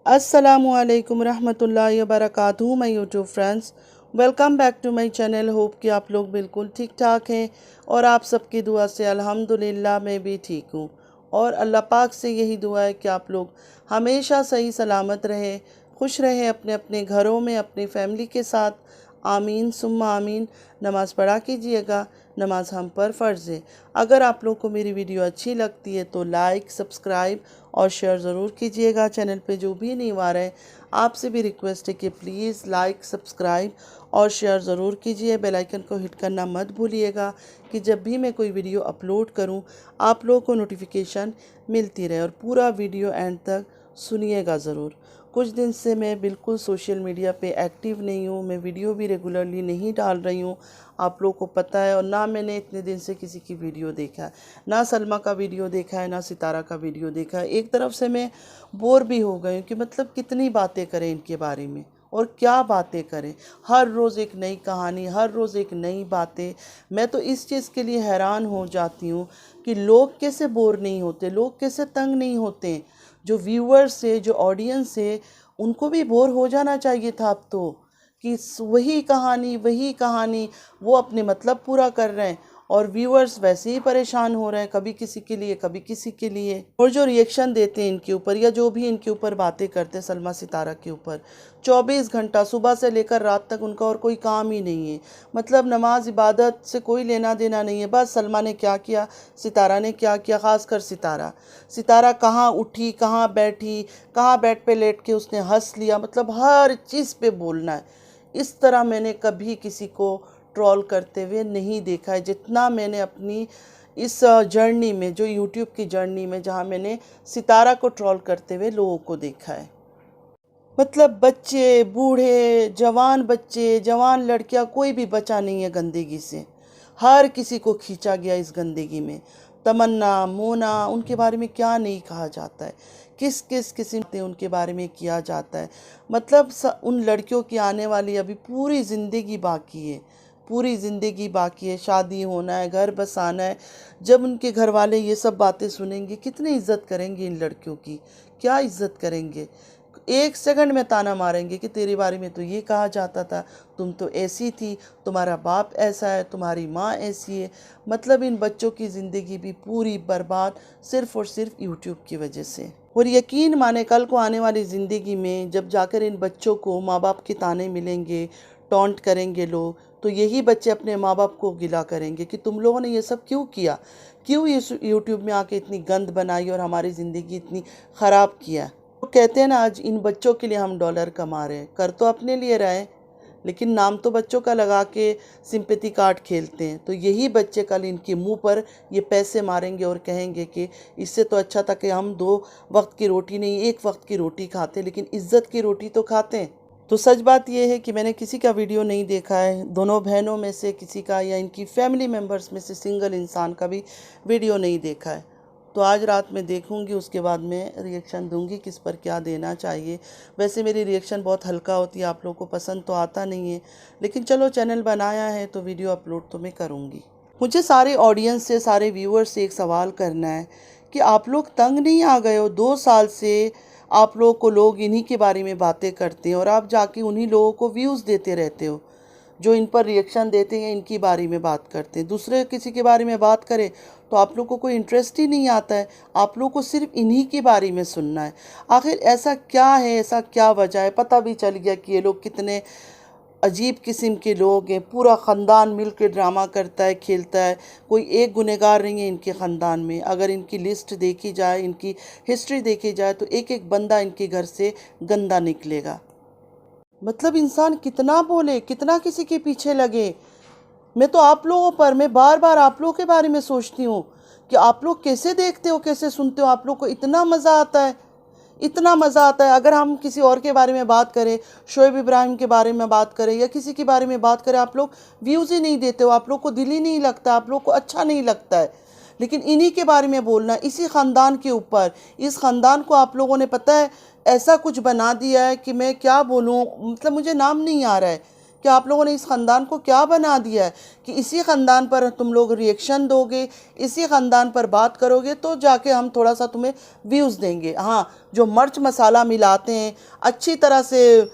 अस्सलामुअलैकुम रहमतुल्लाहि व बरकातुहू my YouTube friends, welcome back to my channel. Hope कि आप लोग बिल्कुल ठीक ठाक हैं और आप सबकी दुआ से अल्हम्दुलिल्लाह मैं भी ठीक हूँ। और अल्लाह पाक से यही दुआ है कि आप लोग हमेशा सही सलामत रहे, खुश रहें अपने अपने घरों में अपनी फैमिली के साथ। आमीन सुम्मा आमीन। नमाज़ पढ़ा कीजिएगा, नमाज हम पर फ़र्ज़ है। अगर आप लोग को मेरी वीडियो अच्छी लगती है तो लाइक, सब्सक्राइब और शेयर ज़रूर कीजिएगा। चैनल पे जो भी नहीं आ रहे हैं आपसे भी रिक्वेस्ट है कि प्लीज़ लाइक, सब्सक्राइब और शेयर ज़रूर कीजिए। बेल आइकन को हिट करना मत भूलिएगा कि जब भी मैं कोई वीडियो अपलोड करूं आप लोगों को नोटिफिकेशन मिलती रहे। और पूरा वीडियो एंड तक सुनिएगा ज़रूर। कुछ दिन से मैं बिल्कुल सोशल मीडिया पे एक्टिव नहीं हूँ, मैं वीडियो भी रेगुलरली नहीं डाल रही हूँ, आप लोगों को पता है। और ना मैंने इतने दिन से किसी की वीडियो देखा है, ना सलमा का वीडियो देखा है, ना सितारा का वीडियो देखा है। एक तरफ से मैं बोर भी हो गई हूँ कि मतलब कितनी बातें करें इनके बारे में और क्या बातें करें। हर रोज़ एक नई कहानी, हर रोज़ एक नई बातें। मैं तो इस चीज़ के लिए हैरान हो जाती हूँ कि लोग कैसे बोर नहीं होते, लोग कैसे तंग नहीं होते। जो व्यूअर्स है, जो ऑडियंस है, उनको भी बोर हो जाना चाहिए था अब तो, कि वही कहानी वो अपने मतलब पूरा कर रहे हैं और व्यूअर्स वैसे ही परेशान हो रहे हैं, कभी किसी के लिए कभी किसी के लिए। और जो रिएक्शन देते हैं इनके ऊपर या जो भी इनके ऊपर बातें करते हैं सलमा सितारा के ऊपर, 24 घंटा सुबह से लेकर रात तक उनका और कोई काम ही नहीं है। मतलब नमाज इबादत से कोई लेना देना नहीं है। बस सलमा ने क्या किया, सितारा ने क्या किया, ख़ासकर सितारा कहाँ उठी, कहाँ बैठी, कहाँ बेड पे लेट के उसने हंस लिया। मतलब हर चीज़ पे बोलना है। इस तरह मैंने कभी किसी को ट्रोल करते हुए नहीं देखा है जितना मैंने अपनी इस जर्नी में, जो यूट्यूब की जर्नी में, जहाँ मैंने सितारा को ट्रोल करते हुए लोगों को देखा है। मतलब बच्चे, बूढ़े, जवान बच्चे, जवान लड़कियां, कोई भी बचा नहीं है गंदगी से। हर किसी को खींचा गया इस गंदगी में। तमन्ना, मोना, उनके बारे में क्या नहीं कहा जाता है, किस किस किस्म से उनके बारे में किया जाता है। मतलब उन लड़कियों की आने वाली अभी पूरी ज़िंदगी बाकी है, पूरी ज़िंदगी बाकी है। शादी होना है, घर बसाना है। जब उनके घर वाले ये सब बातें सुनेंगे कितनी इज्जत करेंगे इन लड़कियों की, क्या इज्जत करेंगे। एक सेकंड में ताना मारेंगे कि तेरे बारे में तो ये कहा जाता था, तुम तो ऐसी थी, तुम्हारा बाप ऐसा है, तुम्हारी माँ ऐसी है। मतलब इन बच्चों की ज़िंदगी भी पूरी बर्बाद सिर्फ़ और सिर्फ यूट्यूब की वजह से। और यकीन माने कल को आने वाली ज़िंदगी में जब जाकर इन बच्चों को माँ बाप के ताने मिलेंगे, टॉन्ट करेंगे लोग, तो यही बच्चे अपने माँ बाप को गिला करेंगे कि तुम लोगों ने ये सब क्यों किया, क्यों इस यूट्यूब में आके इतनी गंद बनाई और हमारी ज़िंदगी इतनी ख़राब किया। तो कहते हैं ना, आज इन बच्चों के लिए हम डॉलर कमा रहे हैं, कर तो अपने लिए रहे हैं, लेकिन नाम तो बच्चों का लगा के सिंपैथी कार्ड खेलते हैं। तो यही बच्चे कल इनके मुंह पर ये पैसे मारेंगे और कहेंगे कि इससे तो अच्छा था कि हम 2 वक्त की रोटी नहीं, 1 वक्त की रोटी खाते, लेकिन इज्जत की रोटी तो खाते हैं। तो सच बात यह है कि मैंने किसी का वीडियो नहीं देखा है, दोनों बहनों में से किसी का या इनकी फैमिली मेम्बर्स में से सिंगल इंसान का भी वीडियो नहीं देखा है। तो आज रात में देखूंगी, उसके बाद मैं रिएक्शन दूंगी किस पर क्या देना चाहिए। वैसे मेरी रिएक्शन बहुत हल्का होती है, आप लोगों को पसंद तो आता नहीं है, लेकिन चलो चैनल बनाया है तो वीडियो अपलोड तो मैं करूँगी। मुझे सारे ऑडियंस से, सारे व्यूअर्स से एक सवाल करना है कि आप लोग तंग नहीं आ गए हो? 2 साल से आप लोग को लोग इन्हीं के बारे में बातें करते हैं और आप जाके उन्हीं लोगों को व्यूज़ देते रहते हो। जो इन पर रिएक्शन देते हैं इनकी बारे में बात करते हैं, दूसरे किसी के बारे में बात करें तो आप लोग को कोई इंटरेस्ट ही नहीं आता है। आप लोग को सिर्फ इन्हीं के बारे में सुनना है। आखिर ऐसा क्या है, ऐसा क्या वजह है? पता भी चल गया कि ये लोग कितने अजीब किस्म के लोग हैं। पूरा ख़ानदान मिल के ड्रामा करता है, खेलता है। कोई एक गुनहगार नहीं है इनके ख़ानदान में। अगर इनकी लिस्ट देखी जाए, इनकी हिस्ट्री देखी जाए, तो एक एक बंदा इनके घर से गंदा निकलेगा। मतलब इंसान कितना बोले, कितना किसी के पीछे लगे। मैं तो आप लोगों पर, मैं बार बार आप लोगों के बारे में सोचती हूँ कि आप लोग कैसे देखते हो, कैसे सुनते हो। आप लोग को इतना मज़ा आता है, इतना मज़ा आता है। अगर हम किसी और के बारे में बात करें, शोएब इब्राहिम के बारे में बात करें या किसी के बारे में बात करें, आप लोग व्यूज़ ही नहीं देते हो, आप लोग को दिल ही नहीं लगता, आप लोग को अच्छा नहीं लगता है। लेकिन इन्हीं के बारे में बोलना, इसी ख़ानदान के ऊपर, इस ख़ानदान को आप लोगों ने पता है ऐसा कुछ बना दिया है कि मैं क्या बोलूँ, मतलब मुझे नाम नहीं आ रहा है कि आप लोगों ने इस ख़ानदान को क्या बना दिया है कि इसी ख़ानदान पर तुम लोग रिएक्शन दोगे, इसी ख़ानदान पर बात करोगे तो जाके हम थोड़ा सा तुम्हें व्यूज़ देंगे। हाँ, जो मिर्च मसाला मिलाते हैं, अच्छी तरह से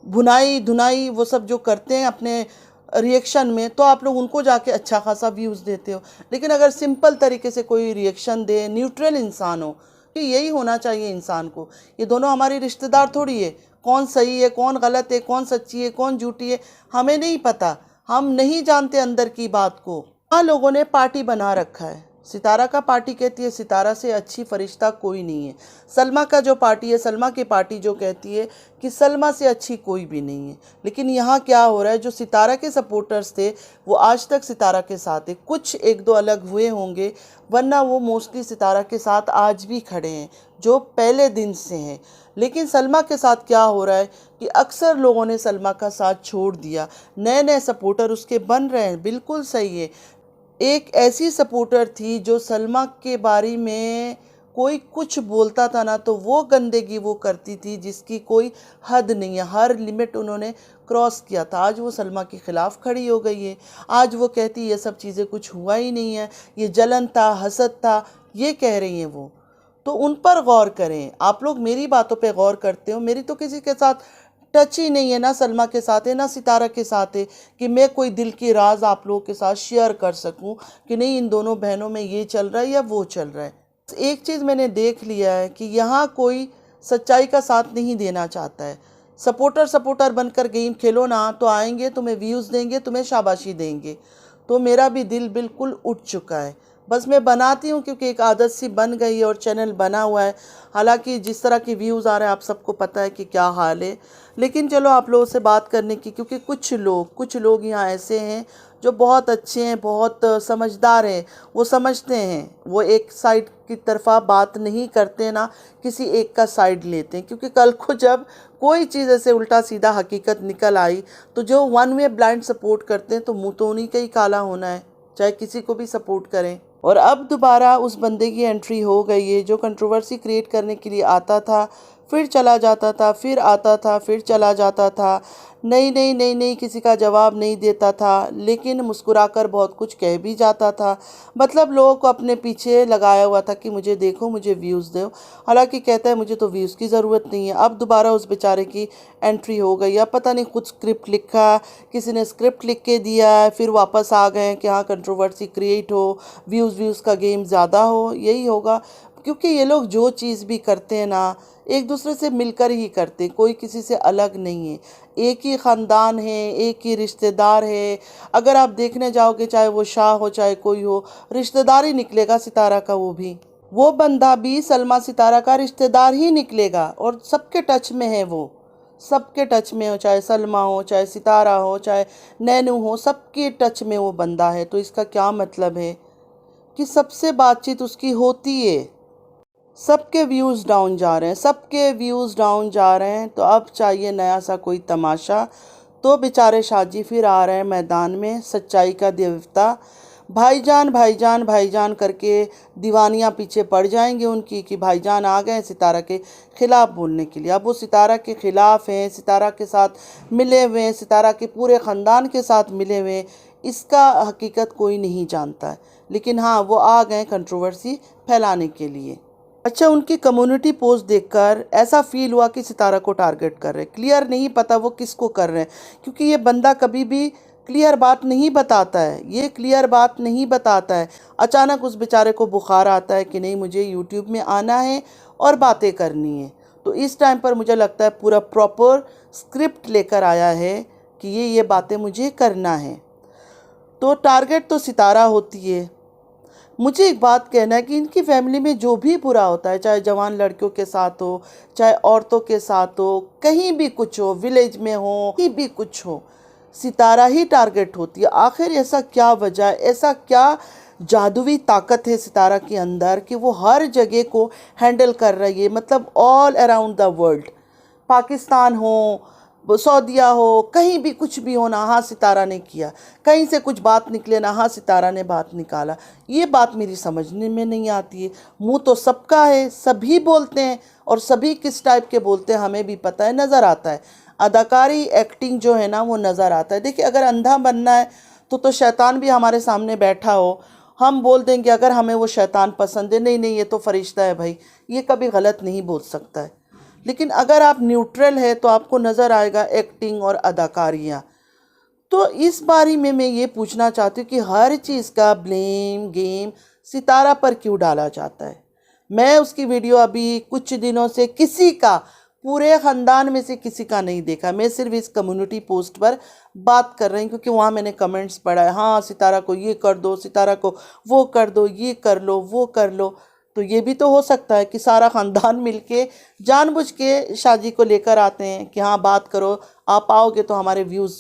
भुनाई धुनाई वो सब जो करते हैं अपने रिएक्शन में, तो आप लोग उनको जाके अच्छा खासा व्यूज़ देते हो। लेकिन अगर सिंपल तरीके से कोई रिएक्शन दे, न्यूट्रल इंसान हो, कि यही होना चाहिए इंसान को। ये दोनों हमारे रिश्तेदार थोड़ी है, कौन सही है कौन गलत है, कौन सच्ची है कौन झूठी है, हमें नहीं पता, हम नहीं जानते अंदर की बात को। हाँ, लोगों ने पार्टी बना रखा है, सितारा का पार्टी कहती है सितारा से अच्छी फरिश्ता कोई नहीं है। सलमा का जो पार्टी है, सलमा की पार्टी जो कहती है कि सलमा से अच्छी कोई भी नहीं है। लेकिन यहाँ क्या हो रहा है, जो सितारा के सपोर्टर्स थे वो आज तक सितारा के साथ है, कुछ एक दो अलग हुए होंगे वरना वो मोस्टली सितारा के साथ आज भी खड़े हैं, जो पहले दिन से हैं। लेकिन सलमा के साथ क्या हो रहा है कि अक्सर लोगों ने सलमा का साथ छोड़ दिया, नए नए सपोर्टर उसके बन रहे हैं। बिल्कुल सही है, एक ऐसी सपोर्टर थी जो सलमा के बारे में कोई कुछ बोलता था ना तो वो गंदगी वो करती थी जिसकी कोई हद नहीं है, हर लिमिट उन्होंने क्रॉस किया था। आज वो सलमा के ख़िलाफ़ खड़ी हो गई है, आज वो कहती ये सब चीज़ें कुछ हुआ ही नहीं है, ये जलन था हसद था, ये कह रही हैं वो। तो उन पर गौर करें, आप लोग मेरी बातों पे गौर करते हो, मेरी तो किसी के साथ टच ही नहीं है, ना सलमा के साथ है ना सितारा के साथ है कि मैं कोई दिल की राज आप लोगों के साथ शेयर कर सकूं कि नहीं इन दोनों बहनों में ये चल रहा है या वो चल रहा है। एक चीज़ मैंने देख लिया है कि यहाँ कोई सच्चाई का साथ नहीं देना चाहता है। सपोर्टर बनकर गेम खेलो ना तो आएंगे, तुम्हें व्यूज़ देंगे, तुम्हें शाबाशी देंगे। तो मेरा भी दिल बिल्कुल उठ चुका है, बस मैं बनाती हूँ क्योंकि एक आदत सी बन गई है और चैनल बना हुआ है। हालांकि जिस तरह की व्यूज़ आ रहे हैं आप सबको पता है कि क्या हाल है, लेकिन चलो आप लोगों से बात करने की, क्योंकि कुछ लोग यहाँ ऐसे हैं जो बहुत अच्छे हैं, बहुत समझदार हैं, वो समझते हैं, वो एक साइड की तरफा बात नहीं करते ना किसी एक का साइड लेते हैं। क्योंकि कल को जब कोई चीज़ ऐसे उल्टा सीधा हकीकत निकल आई तो जो वन वे ब्लाइंड सपोर्ट करते हैं तो मुँह तो उन्हीं का ही काला होना है, चाहे किसी को भी सपोर्ट करें। और अब दोबारा उस बंदे की एंट्री हो गई है जो कंट्रोवर्सी क्रिएट करने के लिए आता था, फिर चला जाता था, फिर आता था, फिर चला जाता था, नहीं नहीं नहीं नहीं किसी का जवाब नहीं देता था, लेकिन मुस्कुराकर बहुत कुछ कह भी जाता था। मतलब लोगों को अपने पीछे लगाया हुआ था कि मुझे देखो, मुझे व्यूज़ दो। हालांकि कहता है मुझे तो व्यूज़ की ज़रूरत नहीं है। अब दोबारा उस बेचारे की एंट्री हो गई। अब पता नहीं खुद स्क्रिप्ट लिखा, किसी ने स्क्रिप्ट लिख के दिया है, फिर वापस आ गए कि हाँ कंट्रोवर्सी क्रिएट हो, व्यूज़ का गेम ज़्यादा हो, यही होगा। क्योंकि ये लोग जो चीज़ भी करते हैं ना एक दूसरे से मिलकर ही करते हैं, कोई किसी से अलग नहीं है, एक ही ख़ानदान है, एक ही रिश्तेदार है। अगर आप देखने जाओगे चाहे वो शाह हो चाहे कोई हो, रिश्तेदार ही निकलेगा सितारा का, वो बंदा भी सलमा सितारा का रिश्तेदार ही निकलेगा और सबके टच में है वो, सबके टच में हो, चाहे सलमा हो चाहे सितारा हो चाहे नैनू हो, सबके टच में वो बंदा है। तो इसका क्या मतलब है कि सबसे बातचीत उसकी होती है। सबके व्यूज़ डाउन जा रहे हैं, सबके व्यूज़ डाउन जा रहे हैं, तो अब चाहिए नया सा कोई तमाशा। तो बेचारे शाहजी फिर आ रहे हैं मैदान में, सच्चाई का देवता। भाईजान भाईजान भाईजान करके दीवानियाँ पीछे पड़ जाएंगे उनकी कि भाईजान आ गए सितारा के ख़िलाफ़ बोलने के लिए। अब वो सितारा के ख़िलाफ़ हैं, सितारा के साथ मिले हुए हैं, सितारा के पूरे ख़ानदान के साथ मिले हुए हैं, इसका हकीकत कोई नहीं जानता है। लेकिन हाँ, वो आ गए कंट्रोवर्सी फैलाने के लिए। अच्छा, उनकी कम्युनिटी पोस्ट देखकर ऐसा फील हुआ कि सितारा को टारगेट कर रहे हैं। क्लियर नहीं पता वो किसको कर रहे हैं, क्योंकि ये बंदा कभी भी क्लियर बात नहीं बताता है, ये क्लियर बात नहीं बताता है। अचानक उस बेचारे को बुखार आता है कि नहीं मुझे यूट्यूब में आना है और बातें करनी है, तो इस टाइम पर मुझे लगता है पूरा प्रॉपर स्क्रिप्ट लेकर आया है कि ये बातें मुझे करना है। तो टारगेट तो सितारा होती है। मुझे एक बात कहना है कि इनकी फैमिली में जो भी बुरा होता है, चाहे जवान लड़कियों के साथ हो चाहे औरतों के साथ हो, कहीं भी कुछ हो, विलेज में हो, कहीं भी कुछ हो, सितारा ही टारगेट होती है। आखिर ऐसा क्या वजह है, ऐसा क्या जादुई ताकत है सितारा के अंदर कि वो हर जगह को हैंडल कर रही है। मतलब all around the world, Pakistan हो, सऊदीया हो, कहीं भी कुछ भी हो ना, हाँ सितारा ने किया। कहीं से कुछ बात निकले ना, हाँ सितारा ने बात निकाला। ये बात मेरी समझने में नहीं आती है। मुंह तो सबका है, सभी बोलते हैं, और सभी किस टाइप के बोलते हैं हमें भी पता है, नज़र आता है। अदाकारी एक्टिंग जो है ना वो नज़र आता है। देखिए अगर अंधा बनना है तो शैतान भी हमारे सामने बैठा हो, हम बोल देंगे अगर हमें वो शैतान पसंद है, नहीं नहीं ये तो फरिश्ता है भाई, ये कभी गलत नहीं बोल सकता है। लेकिन अगर आप न्यूट्रल है तो आपको नज़र आएगा एक्टिंग और अदाकारियाँ। तो इस बारे में मैं ये पूछना चाहती हूँ कि हर चीज़ का ब्लेम गेम सितारा पर क्यों डाला जाता है। मैं उसकी वीडियो अभी कुछ दिनों से किसी का, पूरे ख़ानदान में से किसी का नहीं देखा। मैं सिर्फ इस कम्युनिटी पोस्ट पर बात कर रही हूँ क्योंकि वहाँ मैंने कमेंट्स पढ़ा है, हाँ सितारा को ये कर दो, सितारा को वो कर दो, ये कर लो वो कर लो। तो ये भी तो हो सकता है कि सारा ख़ानदान मिलके जानबूझ के शादी को लेकर आते हैं कि हाँ बात करो, आप आओगे तो हमारे व्यूज़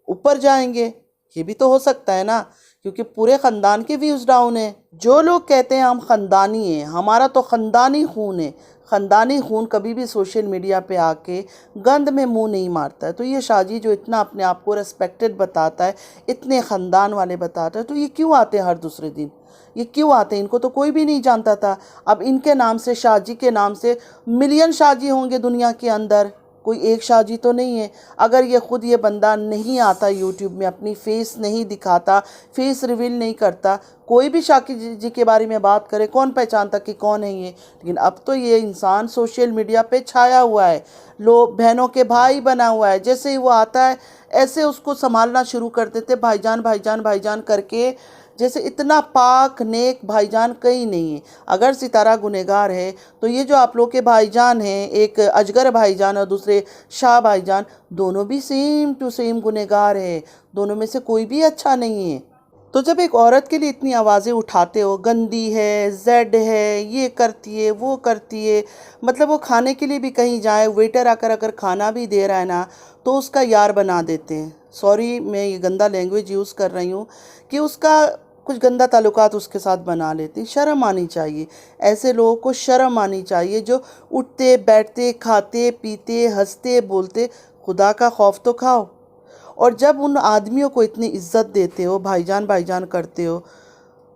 ऊपर जाएंगे। ये भी तो हो सकता है ना, क्योंकि पूरे ख़ानदान के व्यूज़ डाउन है। जो लोग कहते हैं हम ख़ानदानी हैं, हमारा तो ख़ानदानी खून है, ख़ानदानी खून कभी भी सोशल मीडिया पे आके गंद में मुंह नहीं मारता है। तो ये शाजी जो इतना अपने आप को रेस्पेक्टेड बताता है, इतने ख़ानदान वाले बताता है, तो ये क्यों आते हैं हर दूसरे दिन, ये क्यों आते हैं? इनको तो कोई भी नहीं जानता था। अब इनके नाम से, शाजी के नाम से मिलियन शाजी होंगे दुनिया के अंदर, कोई एक शाजी तो नहीं है। अगर ये ख़ुद ये बंदा नहीं आता यूट्यूब में, अपनी फेस नहीं दिखाता, फेस रिवील नहीं करता, कोई भी शाकिर जी के बारे में बात करे कौन पहचानता कि कौन है ये। लेकिन अब तो ये इंसान सोशल मीडिया पे छाया हुआ है, लोग बहनों के भाई बना हुआ है। जैसे ही वो आता है ऐसे उसको संभालना शुरू कर देते, भाईजान भाईजान भाईजान करके, जैसे इतना पाक नेक भाईजान कहीं नहीं है। अगर सितारा गुनहगार है तो ये जो आप लोग के भाईजान हैं, एक अजगर भाईजान और दूसरे शाह भाईजान, दोनों भी सेम टू सेम गुनहगार है, दोनों में से कोई भी अच्छा नहीं है। तो जब एक औरत के लिए इतनी आवाज़ें उठाते हो, गंदी है, जेड है, ये करती है वो करती है, मतलब वो खाने के लिए भी कहीं जाए, वेटर आकर अगर खाना भी दे रहा है ना तो उसका यार बना देते हैं। सॉरी मैं ये गंदा लैंग्वेज यूज़ कर रही हूँ कि उसका कुछ गंदा ताल्लुकात उसके साथ बना लेती। शर्म आनी चाहिए, ऐसे लोगों को शर्म आनी चाहिए जो उठते बैठते खाते पीते हंसते बोलते। खुदा का खौफ तो खाओ। और जब उन आदमियों को इतनी इज्जत देते हो, भाईजान भाईजान करते हो,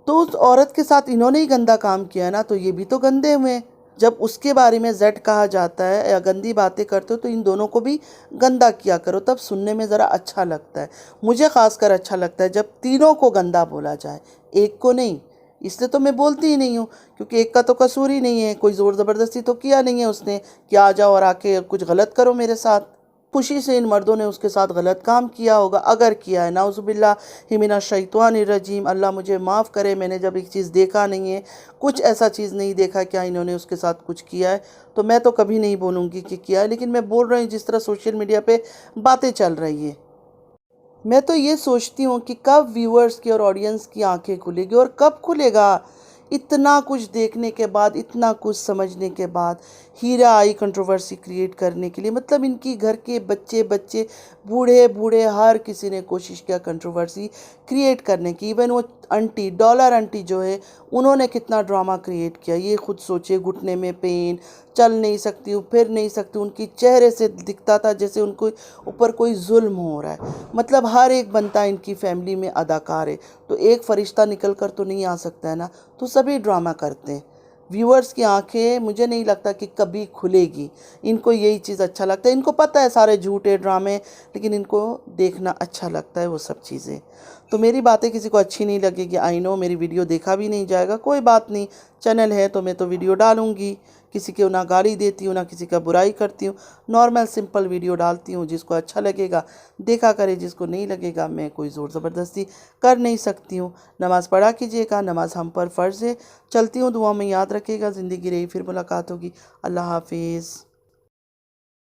तो उस औरत के साथ इन्होंने ही गंदा काम किया ना, तो ये भी तो गंदे हुए। जब उसके बारे में जेड कहा जाता है या गंदी बातें करते हो तो इन दोनों को भी गंदा किया करो, तब सुनने में ज़रा अच्छा लगता है। मुझे ख़ासकर अच्छा लगता है जब तीनों को गंदा बोला जाए, एक को नहीं। इसलिए तो मैं बोलती ही नहीं हूँ, क्योंकि एक का तो कसूर ही नहीं है, कोई ज़ोर ज़बरदस्ती तो किया नहीं है उसने कि आ जाओ और आके कुछ गलत करो मेरे साथ। खुशी से इन मर्दों ने उसके साथ गलत काम किया होगा, अगर किया है, नाउज़ुबिल्लाहि मिनश शैतानिर रजीम, अल्लाह मुझे माफ़ करे। मैंने जब एक चीज़ देखा नहीं है, कुछ ऐसा चीज़ नहीं देखा क्या इन्होंने उसके साथ कुछ किया है, तो मैं तो कभी नहीं बोलूँगी कि किया है। लेकिन मैं बोल रही हूँ जिस तरह सोशल मीडिया पे बातें चल रही है, मैं तो ये सोचती हूँ कि कब व्यूअर्स की और ऑडियंस की आंखें खुलेगी और कब खुलेगा। इतना कुछ देखने के बाद, इतना कुछ समझने के बाद हीरा आई कंट्रोवर्सी क्रिएट करने के लिए, मतलब इनकी घर के बच्चे बच्चे बूढ़े बूढ़े हर किसी ने कोशिश किया कंट्रोवर्सी क्रिएट करने की। इवन वो आंटी, डॉलर आंटी जो है, उन्होंने कितना ड्रामा क्रिएट किया ये खुद सोचिए। घुटने में पेन, चल नहीं सकती हूँ, फिर नहीं सकती, उनकी चेहरे से दिखता था जैसे उनको ऊपर कोई जुल्म हो रहा है। मतलब हर एक बनता इनकी फैमिली में अदाकार है, तो एक फरिश्ता निकल कर तो नहीं आ सकता है ना, तो सभी ड्रामा करते हैं। व्यूअर्स की आंखें मुझे नहीं लगता कि कभी खुलेगी। इनको यही चीज़ अच्छा लगता है, इनको पता है सारे झूठे ड्रामे, लेकिन इनको देखना अच्छा लगता है वो सब चीज़ें। तो मेरी बातें किसी को अच्छी नहीं लगेगी, आई नो, मेरी वीडियो देखा भी नहीं जाएगा, कोई बात नहीं, चैनल है तो मैं तो वीडियो डालूँगी। किसी को ना गाली देती हूँ ना किसी का बुराई करती हूँ, नॉर्मल सिंपल वीडियो डालती हूँ। जिसको अच्छा लगेगा देखा करे, जिसको नहीं लगेगा मैं कोई ज़ोर ज़बरदस्ती कर नहीं सकती हूँ। नमाज़ पढ़ा कीजिएगा, नमाज़ हम पर फ़र्ज़ है। चलती हूँ, दुआ में याद रखिएगा। ज़िंदगी रही फिर मुलाकात होगी। अल्लाह हाफिज़।